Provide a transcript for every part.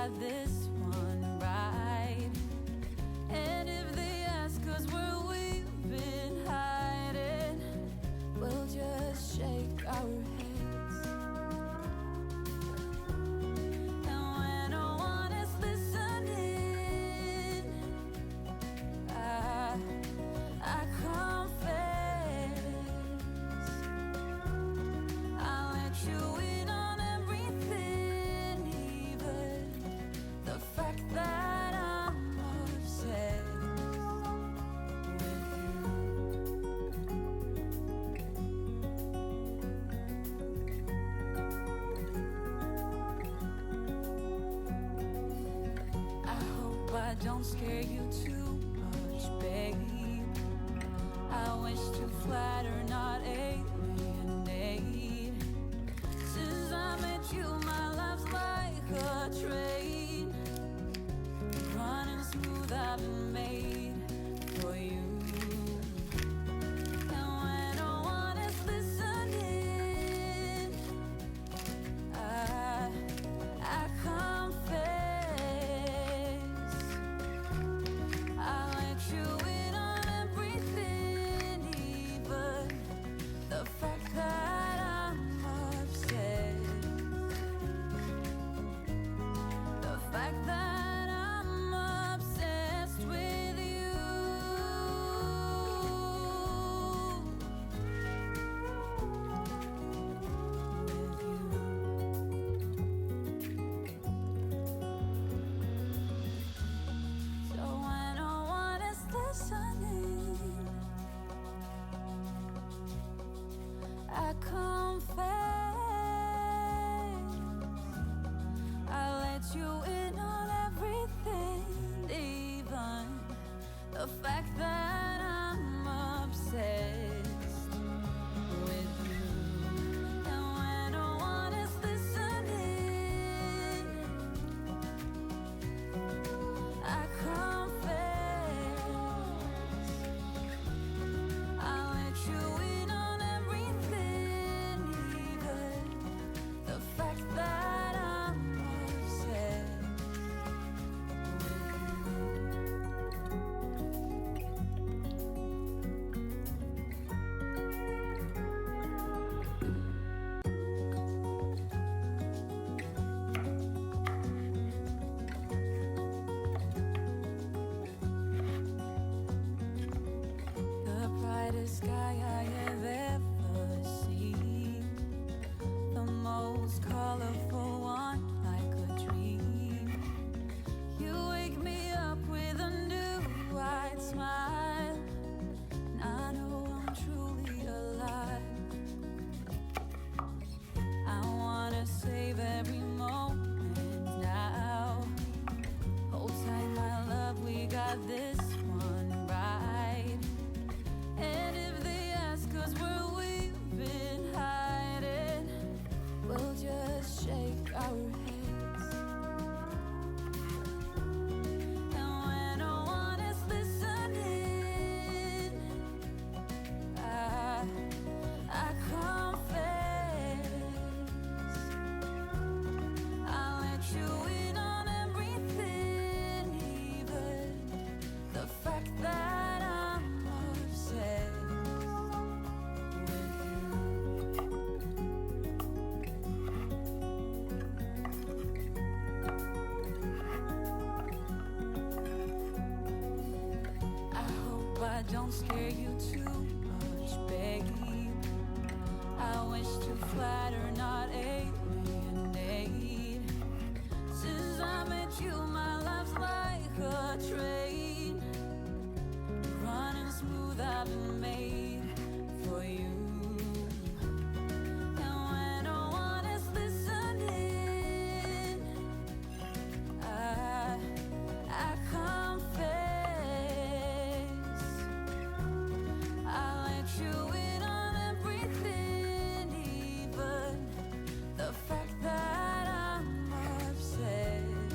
got this one right. And if they ask us where we've been hiding, we'll just shake our heads. And when no one is listening, I confess, I'll let you in on everything, even the fact that I'm obsessed with you. I hope I don't scare you too much, babe. I wish to flatter, not alienate. Since I met you, my life's like a train, running smooth, I've been made for you. And when no one is listening, I confess, I'll let you in on everything, even the fact that I'm obsessed. The fact that I'm obsessed with you. With you. So when no one is listening, I confess, I let you in on everything, even the fact that I'm obsessed with you. And when no one is listening, I confess, I'll let you in on everything, even the fact that I'm obsessed with you. The brightest sky I have ever seen, the most colorful one like a dream. You wake me up with a new white smile, and I know I'm truly alive. I wanna save every moment now. Hold tight, my love, we got this one right. And if they ask us where we've been hiding, we'll just shake our heads. And when no one is listening, I confess, I'll let you in on everything, even the fact that I'm obsessed with you. I hope I don't scare you too much, babe. I wish to flatter, not alienate. Since I met you, my life's like a train, running smooth, I've been made for you. And when no one is listening, I confess, I'll let you in on everything, even the fact that I'm obsessed.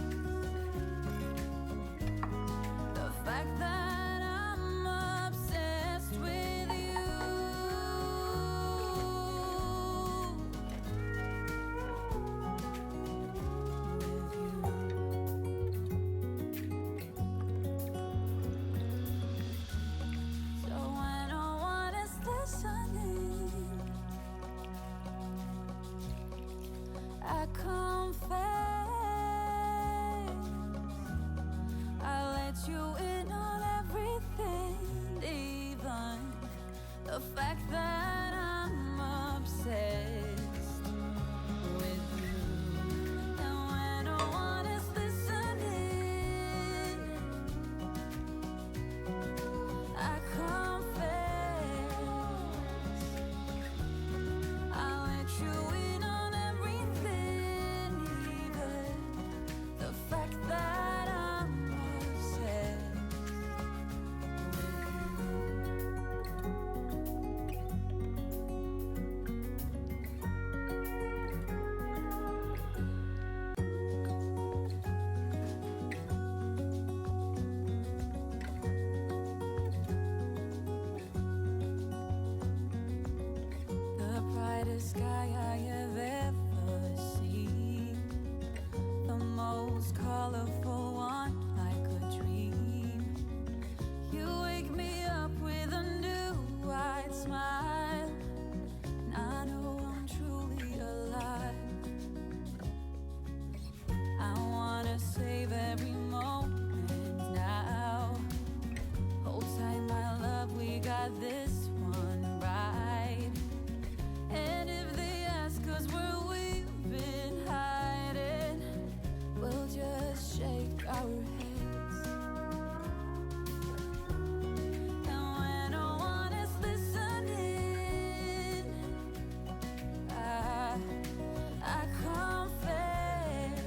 The fact that I'm obsessed with that I'm obsessed with you. And when no one is listening, I confess I'll let you in on everything, even the fact that I'm obsessed with you. The brightest sky I have ever seen, the most colorful one like a dream. You wake me up with a new white smile, and I know I'm truly alive. I wanna save every moment now. Hold tight, my love, we got this one right. And if they ask us where we've been hiding, we'll just shake our heads. And when no one is listening, I confess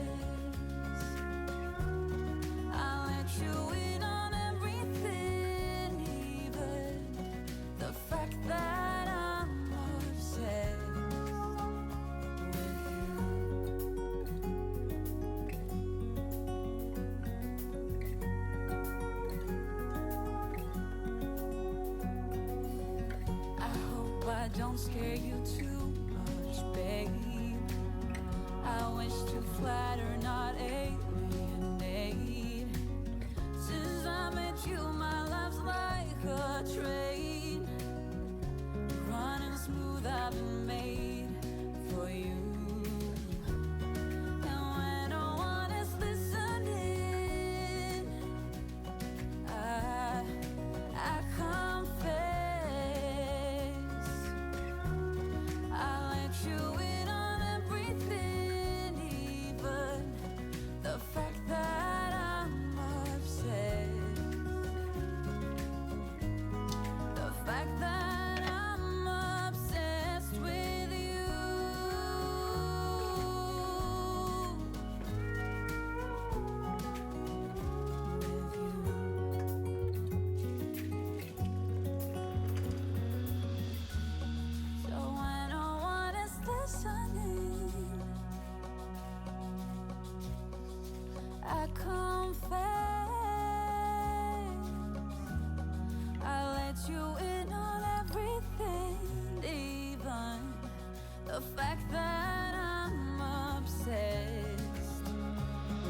I'll let you in on everything, even the fact that I'm obsessed with you. I hope I don't scare you too much, babe. I wish to flatter, not alienate. Since I met you, my life's like a train, running smooth, I've been made for you. And when no one is listening, I confess I'll let you in on everything, even the fact that I'm obsessed. The fact that I'm obsessed with you. With you. So when no one is listening, I confess I'll let you in on everything, even the fact that I'm obsessed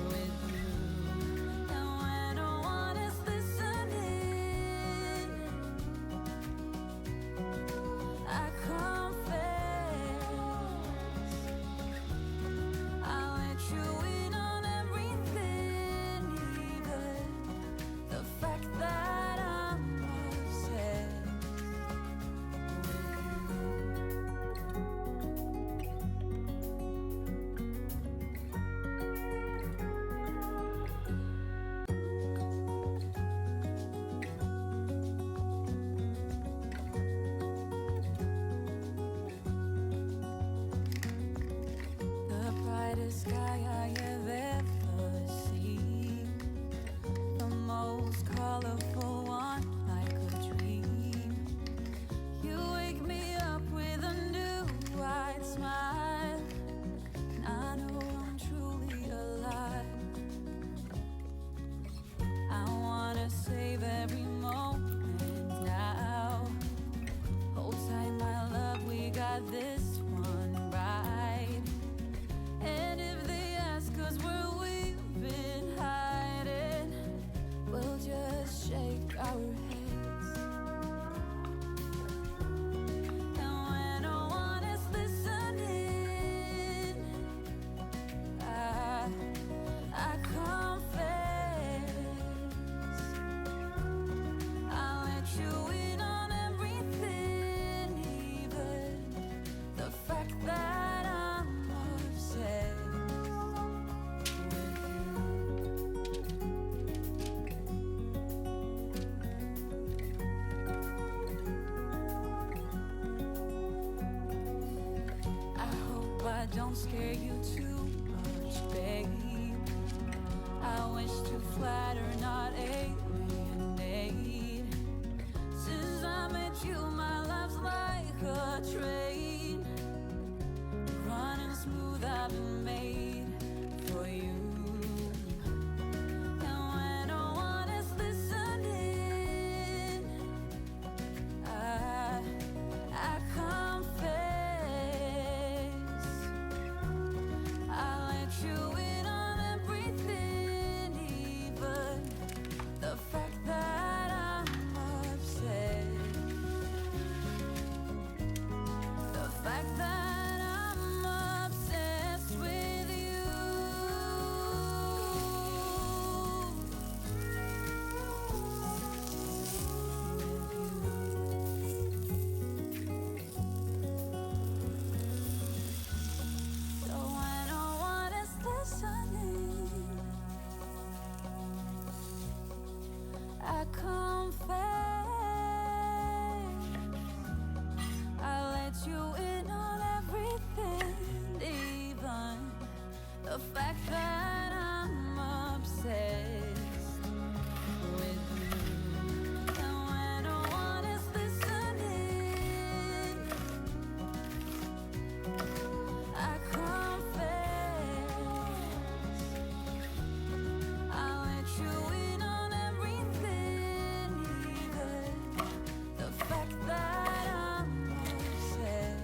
with you. And when no one is listening, I confess I'll let you in on everything, even the fact that I'm obsessed with the brightest sky I have ever seen, the most colorful one like a dream. You wake me up with a new white smile, and I know I'm truly alive. I wanna save every moment now. Hold tight, my love, we got this one right. And if they ask us where we've been hiding, we'll just shake our heads. And when no one is listening, I confess I'll let you in on everything, don't scare you too much, babe. I wish to flatter, not alienate. Since I met you, my life's like a train, running smooth, I've been made for you. I confess, I let you in on everything, even the fact that I'm obsessed with you. And when no one is listening, I confess, I let you in on everything, even the fact that I'm obsessed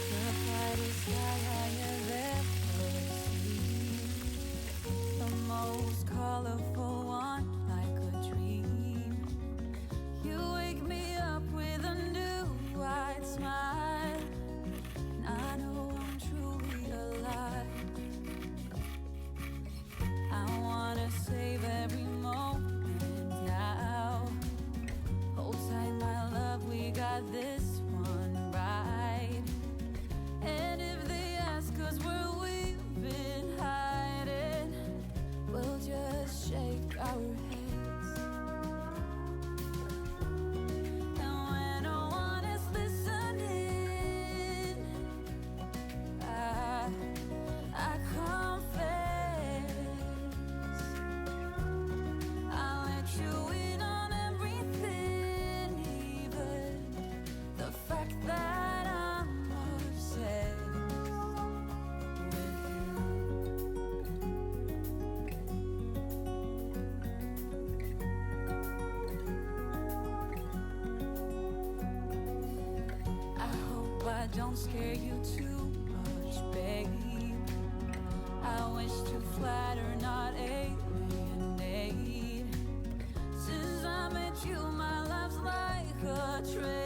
the brightest sky I have ever seen, the most colorful one, like a dream. You wake me up with a new white smile, and I know I'm truly alive. I wanna save every moment now. Hold tight, my love, we got this one right. And if they ask us where we've been hiding, we'll just shake our heads. And when no one is listening, I confess, I let you in on everything, even the fact that I'm obsessed with you. I hope I don't scare you too much, babe. I wish to flatter, not alienate. Since I met you, my life's like a train,